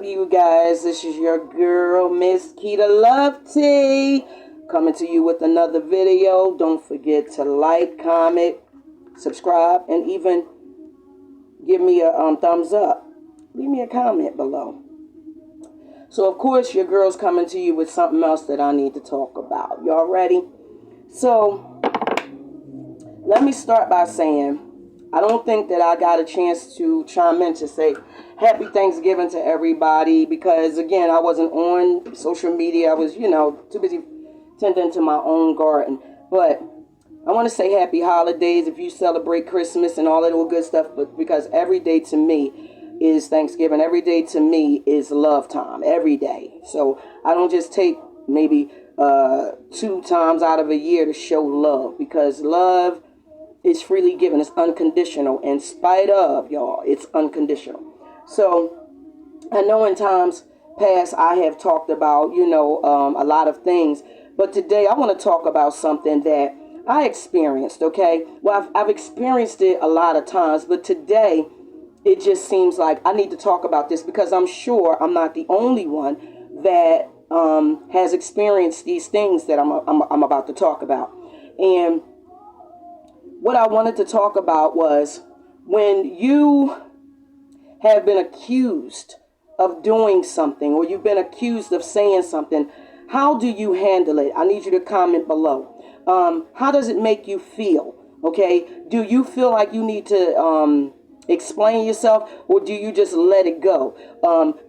up, you guys? This is your girl, Miss Keita Love Tea, coming to you with another video. Don't forget to like, comment, subscribe, and even give me a thumbs up. Leave me a comment below. So, of course, your girl's coming to you with something else that I need to talk about. Y'all ready? So, let me start by saying, I don't think that I got a chance to chime in to say happy Thanksgiving to everybody because, again, I wasn't on social media. I was, too busy tending to my own garden. But I want to say happy holidays if you celebrate Christmas and all that all good stuff, but because every day to me is Thanksgiving. Every day to me is love time. Every day. So I don't just take maybe 2 times out of a year to show love, because love is freely given. It's unconditional. In spite of, y'all, it's unconditional. So I know in times past I have talked about, a lot of things. But today I want to talk about something that I experienced, okay? Well, I've experienced it a lot of times. But today it just seems like I need to talk about this because I'm sure I'm not the only one that has experienced these things that I'm about to talk about. And what I wanted to talk about was when you have been accused of doing something or you've been accused of saying something, how do you handle it? I need you to comment below. How does it make you feel? Okay, do you feel like you need to explain yourself, or do you just let it go?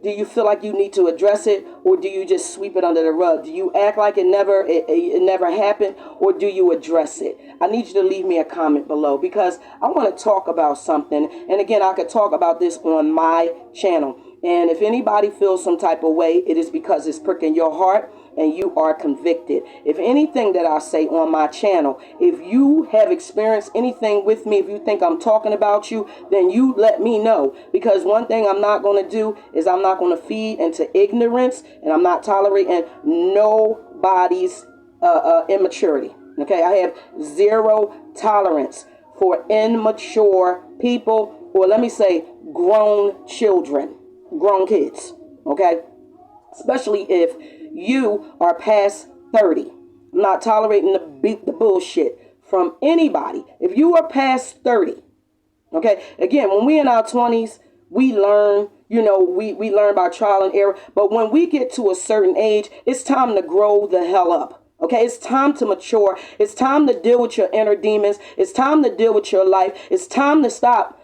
Do you feel like you need to address it, or do you just sweep it under the rug? Do you act like it never happened, or do you address it? I need you to leave me a comment below because I want to talk about something. And again, I could talk about this on my channel. And if anybody feels some type of way, it is because it's pricking your heart and you are convicted. If anything that I say on my channel, if you have experienced anything with me, if you think I'm talking about you, then you let me know. Because one thing I'm not going to do is I'm not going to feed into ignorance, and I'm not tolerating nobody's immaturity. Okay, I have zero tolerance for immature people, or let me say grown children, grown kids. Okay, especially if you are past 30. I'm not tolerating the bullshit from anybody. If you are past 30, okay, again, when we in our 20s, we learn, we learn by trial and error. But when we get to a certain age, it's time to grow the hell up. Okay, it's time to mature. It's time to deal with your inner demons. It's time to deal with your life. It's time to stop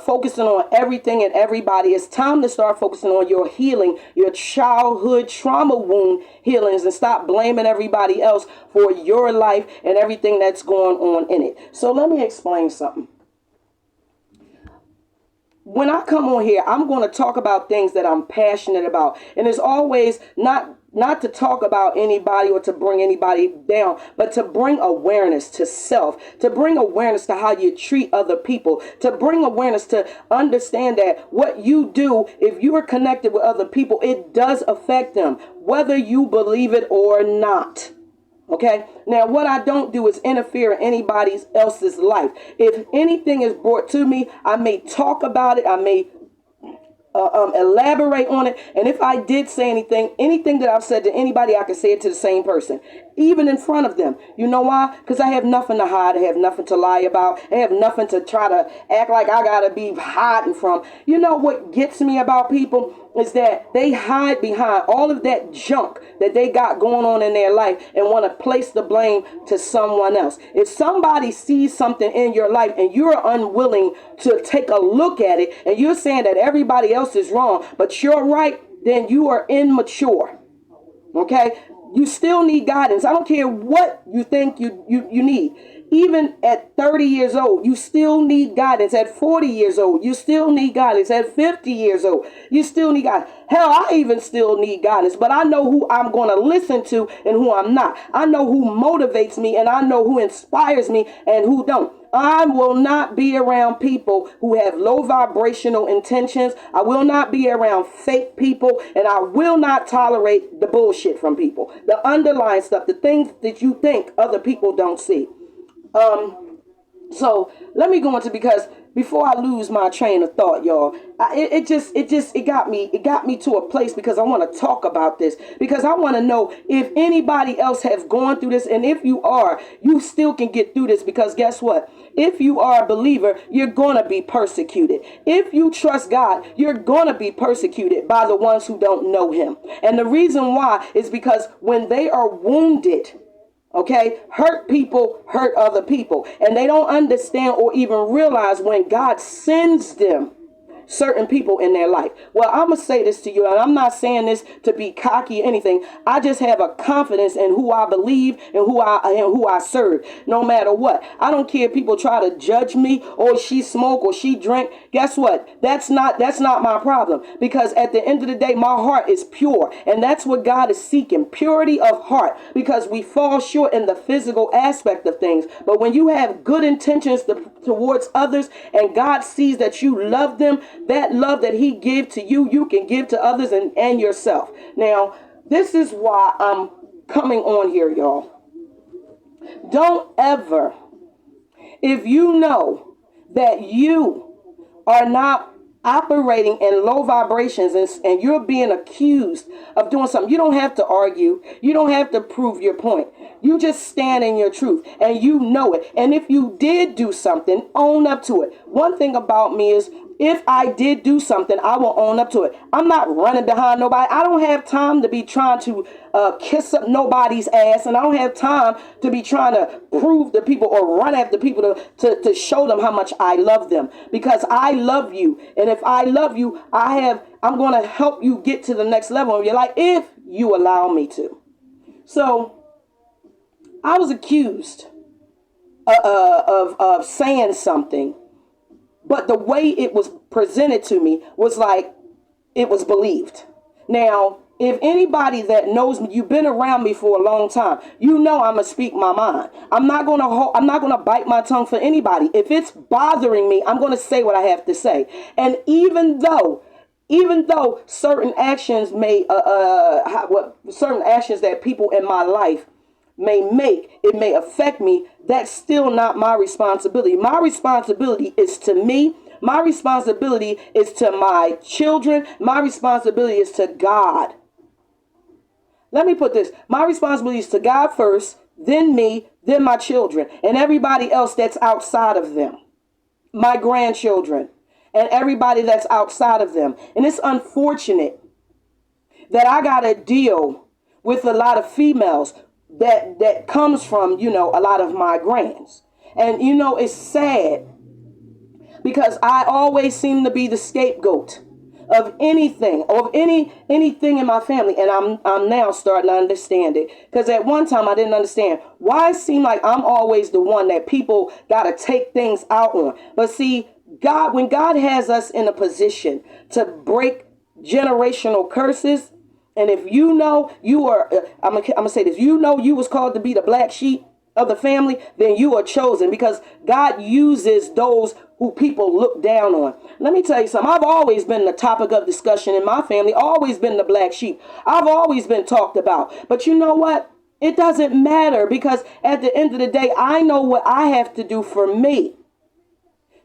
focusing on everything and everybody. It's time to start focusing on your healing, your childhood trauma wound healings, and stop blaming everybody else for your life and everything that's going on in it. So let me explain something. When I come on here, I'm going to talk about things that I'm passionate about. And it's always not to talk about anybody or to bring anybody down, but to bring awareness to self, to bring awareness to how you treat other people, to bring awareness to understand that what you do, if you are connected with other people, it does affect them, whether you believe it or not. Okay, now what I don't do is interfere in anybody else's life. If anything is brought to me, I may talk about it, I may elaborate on it. And if I did say anything that I've said to anybody, I can say it to the same person, even in front of them. You know why? Because I have nothing to hide. I have nothing to lie about. I have nothing to try to act like I gotta be hiding from. You know what gets me about people is that they hide behind all of that junk that they got going on in their life and want to place the blame to someone else. If somebody sees something in your life and you're unwilling to take a look at it, and you're saying that everybody else is wrong, but you're right, then you are immature. Okay? You still need guidance. I don't care what you think you need. Even at 30 years old, you still need guidance. At 40 years old, you still need guidance. At 50 years old, you still need guidance. Hell, I even still need guidance, but I know who I'm going to listen to and who I'm not. I know who motivates me, and I know who inspires me and who don't. I will not be around people who have low vibrational intentions. I will not be around fake people, and I will not tolerate the bullshit from people. The underlying stuff, the things that you think other people don't see. So let me go into, because before I lose my train of thought, y'all, it got me to a place because I want to talk about this, because I want to know if anybody else has gone through this, and if you are, you still can get through this, because guess what? If you are a believer, you're going to be persecuted. If you trust God, you're going to be persecuted by the ones who don't know him. And the reason why is because when they are wounded, okay, hurt people hurt other people, and they don't understand or even realize when God sends them certain people in their life. Well, I'm gonna say this to you, and I'm not saying this to be cocky or anything. I just have a confidence in who I believe and who I serve, no matter what. I don't care if people try to judge me, or she smoke or she drink. Guess what? That's not my problem, because at the end of the day, my heart is pure, and that's what God is seeking, purity of heart, because we fall short in the physical aspect of things. But when you have good intentions towards others, and God sees that you love them, that love that he gives to you, you can give to others and yourself. Now, this is why I'm coming on here, y'all. Don't ever, if you know that you are not operating in low vibrations, and you're being accused of doing something, you don't have to argue. You don't have to prove your point. You just stand in your truth, and you know it. And if you did do something, own up to it. One thing about me is, if I did do something, I will own up to it. I'm not running behind nobody. I don't have time to be trying to kiss up nobody's ass, and I don't have time to be trying to prove to people or run after people to show them how much I love them, because I love you. And if I love you, I'm going to help you get to the next level of your life if you allow me to. So I was accused of saying something, but the way it was presented to me was like it was believed. Now, if anybody that knows me, you've been around me for a long time, you know I'm gonna speak my mind. I'm not gonna bite my tongue for anybody. If it's bothering me, I'm gonna say what I have to say. And even though certain actions certain actions that people in my life may affect me, that's still not my responsibility. My responsibility is to me. My responsibility is to my children. My responsibility is to God. Let me put this. My responsibility is to God first, then me, then my children, and everybody else that's outside of them. My grandchildren and everybody that's outside of them. And it's unfortunate that I got to deal with a lot of females that comes from, a lot of my grands. And, it's sad, because I always seem to be the scapegoat of anything in my family. And I'm now starting to understand it, because at one time I didn't understand why it seemed like I'm always the one that people got to take things out on. But see, when God has us in a position to break generational curses, and if you know you are, I'm gonna say this, you was called to be the black sheep of the family, then you are chosen, because God uses those who people look down on. Let me tell you something. I've always been the topic of discussion in my family, always been the black sheep. I've always been talked about. But you know what? It doesn't matter, because at the end of the day, I know what I have to do for me.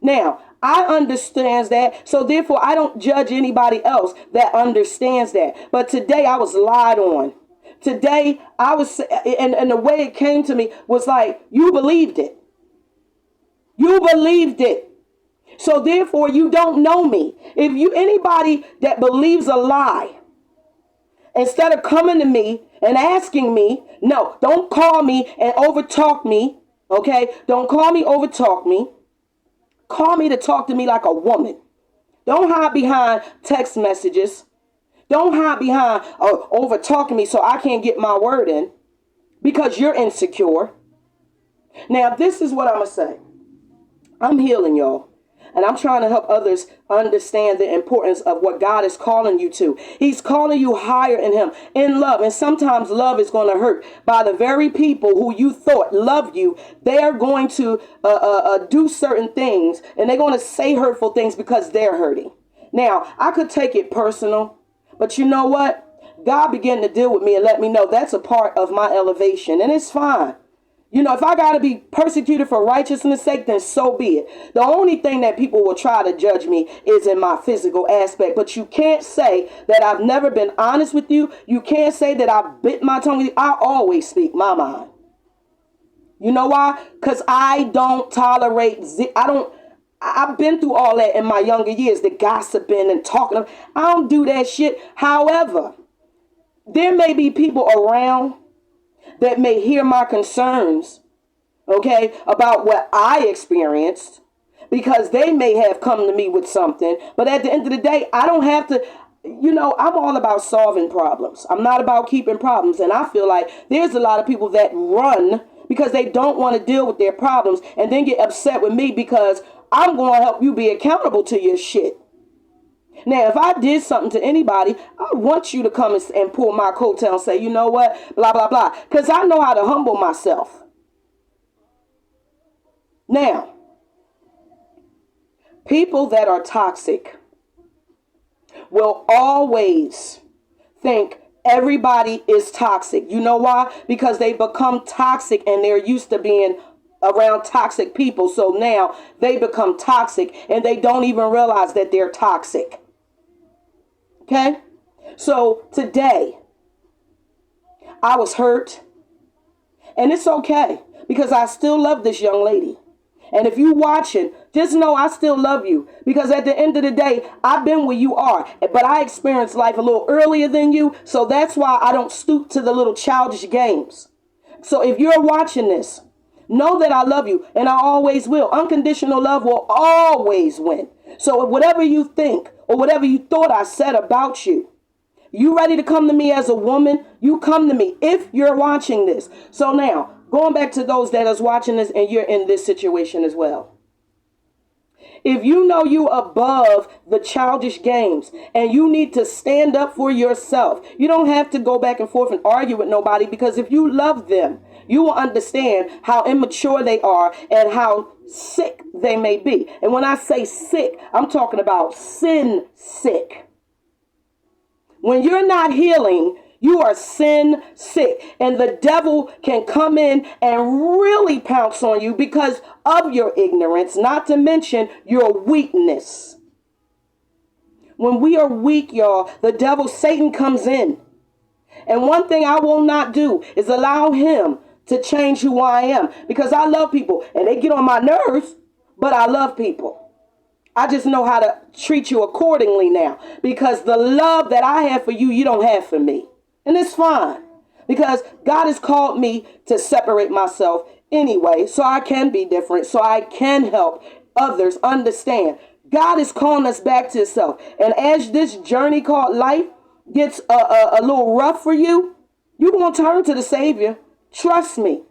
Now, I understand that, so therefore I don't judge anybody else that understands that. But today I was lied on. Today I was, and the way it came to me was like, you believed it. You believed it. So therefore you don't know me. If anybody that believes a lie, instead of coming to me and asking me, no, don't call me and overtalk me. Okay? Don't call me, overtalk me. Call me to talk to me like a woman. Don't hide behind text messages. Don't hide behind over talking me so I can't get my word in, because you're insecure. Now, this is what I'm going to say. I'm healing, y'all. And I'm trying to help others understand the importance of what God is calling you to. He's calling you higher in him, in love. And sometimes love is going to hurt. By the very people who you thought loved you, they are going to do certain things, and they're going to say hurtful things because they're hurting. Now, I could take it personal, but you know what? God began to deal with me and let me know that's a part of my elevation, and it's fine. You know, if I got to be persecuted for righteousness' sake, then so be it. The only thing that people will try to judge me is in my physical aspect. But you can't say that I've never been honest with you. You can't say that I bit my tongue with you. I always speak my mind. You know why? Because I don't tolerate, I've been through all that in my younger years, the gossiping and talking. I don't do that shit. However, there may be people around that may hear my concerns, okay, about what I experienced, because they may have come to me with something. But at the end of the day, I don't have to, I'm all about solving problems. I'm not about keeping problems. And I feel like there's a lot of people that run because they don't want to deal with their problems and then get upset with me because I'm going to help you be accountable to your shit. Now, if I did something to anybody, I want you to come and pull my coattail and say, you know what, blah, blah, blah. Because I know how to humble myself. Now, people that are toxic will always think everybody is toxic. You know why? Because they become toxic and they're used to being around toxic people. So now they become toxic and they don't even realize that they're toxic. Okay? So today, I was hurt. And it's okay because I still love this young lady. And if you watching, just know I still love you. Because at the end of the day, I've been where you are. But I experienced life a little earlier than you. So that's why I don't stoop to the little childish games. So if you're watching this, know that I love you. And I always will. Unconditional love will always win. So whatever you think or whatever you thought I said about you, you ready to come to me as a woman? You come to me if you're watching this. So now, going back to those that is watching this and you're in this situation as well. If you know you above the childish games and you need to stand up for yourself, you don't have to go back and forth and argue with nobody, because if you love them, you will understand how immature they are and how sick they may be. And when I say sick, I'm talking about sin sick. When you're not healing, you are sin sick, and the devil can come in and really pounce on you because of your ignorance, not to mention your weakness. When we are weak, y'all, the devil, Satan, comes in. And one thing I will not do is allow him to change who I am, because I love people and they get on my nerves, but I love people. I just know how to treat you accordingly now, because the love that I have for you, you don't have for me. And it's fine, because God has called me to separate myself anyway, so I can be different, so I can help others understand. God is calling us back to Himself. And as this journey called life gets a little rough for you, you're going to turn to the Savior. Trust me,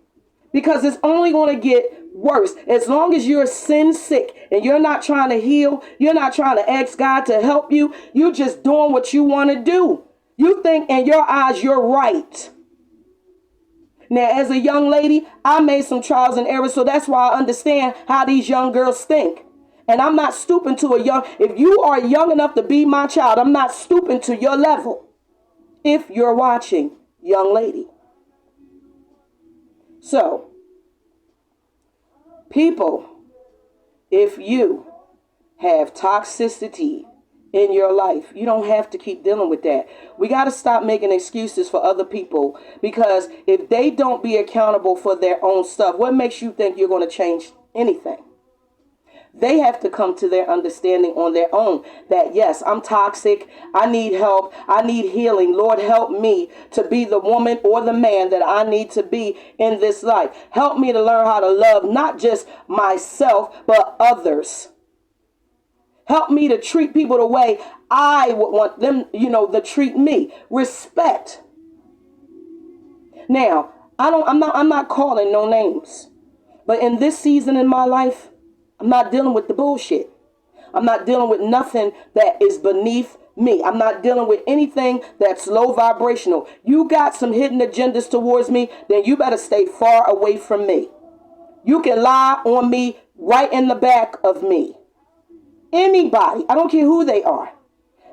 because it's only going to get worse. As long as you're sin sick and you're not trying to heal, you're not trying to ask God to help you, you're just doing what you want to do. You think in your eyes you're right. Now, as a young lady, I made some trials and errors, so that's why I understand how these young girls think. And I'm not stooping to if you are young enough to be my child, I'm not stooping to your level. If you're watching, young lady. So, people, if you have toxicity in your life, you don't have to keep dealing with that. We got to stop making excuses for other people, because if they don't be accountable for their own stuff, what makes you think you're going to change anything? They have to come to their understanding on their own that, yes, I'm toxic. I need help. I need healing. Lord, help me to be the woman or the man that I need to be in this life. Help me to learn how to love not just myself, but others. Help me to treat people the way I would want them, to treat me. Respect. Now, I'm not calling no names, but in this season in my life, I'm not dealing with the bullshit. I'm not dealing with nothing that is beneath me. I'm not dealing with anything that's low vibrational. You got some hidden agendas towards me, then you better stay far away from me. You can lie on me right in the back of me. Anybody, I don't care who they are.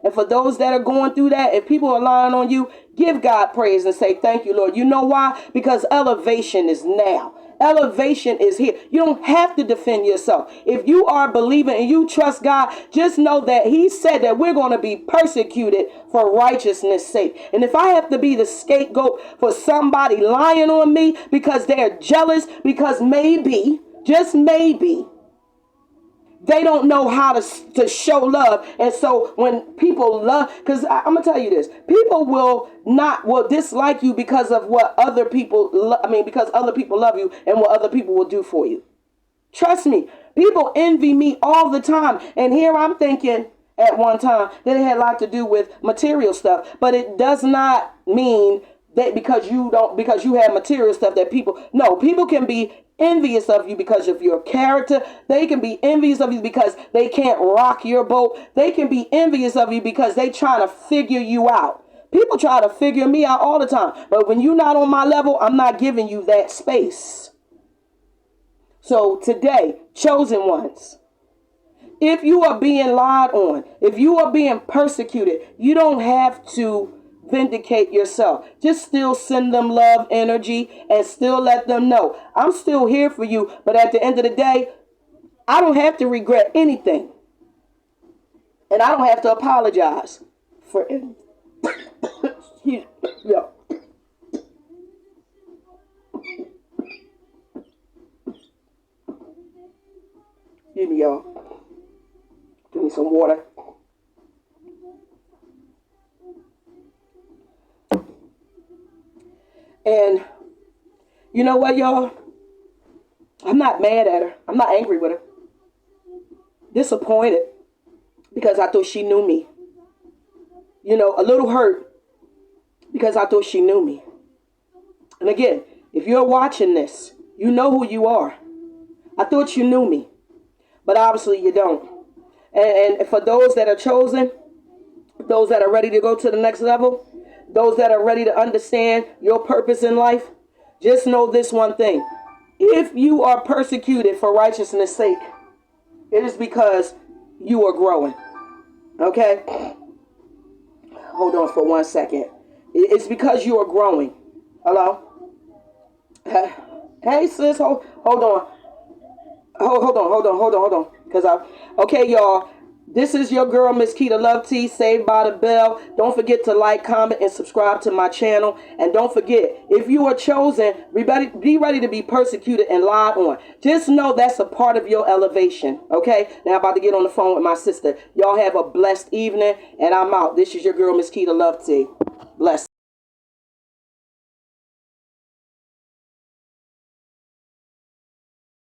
And for those that are going through that, if people are lying on you, give God praise and say, thank you, Lord. You know why? Because elevation is now. Elevation is here. You don't have to defend yourself. If you are a believer and you trust God, just know that he said that we're going to be persecuted for righteousness' sake. And if I have to be the scapegoat for somebody lying on me because they're jealous, because maybe, just maybe, they don't know how to show love. And so when people love, because I'm going to tell you this, people will dislike you because of what other people, because other people love you and what other people will do for you. Trust me, people envy me all the time. And here I'm thinking at one time that it had a lot to do with material stuff, but it does not mean that because you have material stuff that people can be envious of you because of your character. They can be envious of you because they can't rock your boat. They can be envious of you because they trying to figure you out. People try to figure me out all the time. But when you're not on my level, I'm not giving you that space. So today, chosen ones, if you are being lied on, if you are being persecuted, you don't have to vindicate yourself. Just still send them love energy and still let them know I'm still here for you. But at the end of the day, I don't have to regret anything. And I don't have to apologize for anything. Yeah. Excuse me, y'all. Give me some water. And you know what, y'all? I'm not mad at her. I'm not angry with her. Disappointed because I thought she knew me. You know, a little hurt because I thought she knew me. And again, if you're watching this, you know who you are. I thought you knew me, but obviously you don't. And for those that are chosen, those that are ready to go to the next level, those that are ready to understand your purpose in life, just know this one thing. If you are persecuted for righteousness' sake, it is because you are growing. Okay? Hold on for 1 second. It's because you are growing. Hello? Hey, sis, hold on. Hold on. Okay, y'all. This is your girl, Miss Keita Love T, Saved by the Bell. Don't forget to like, comment, and subscribe to my channel. And don't forget, if you are chosen, be ready to be persecuted and lied on. Just know that's a part of your elevation, okay? Now I'm about to get on the phone with my sister. Y'all have a blessed evening, and I'm out. This is your girl, Miss Keita Love T. Bless.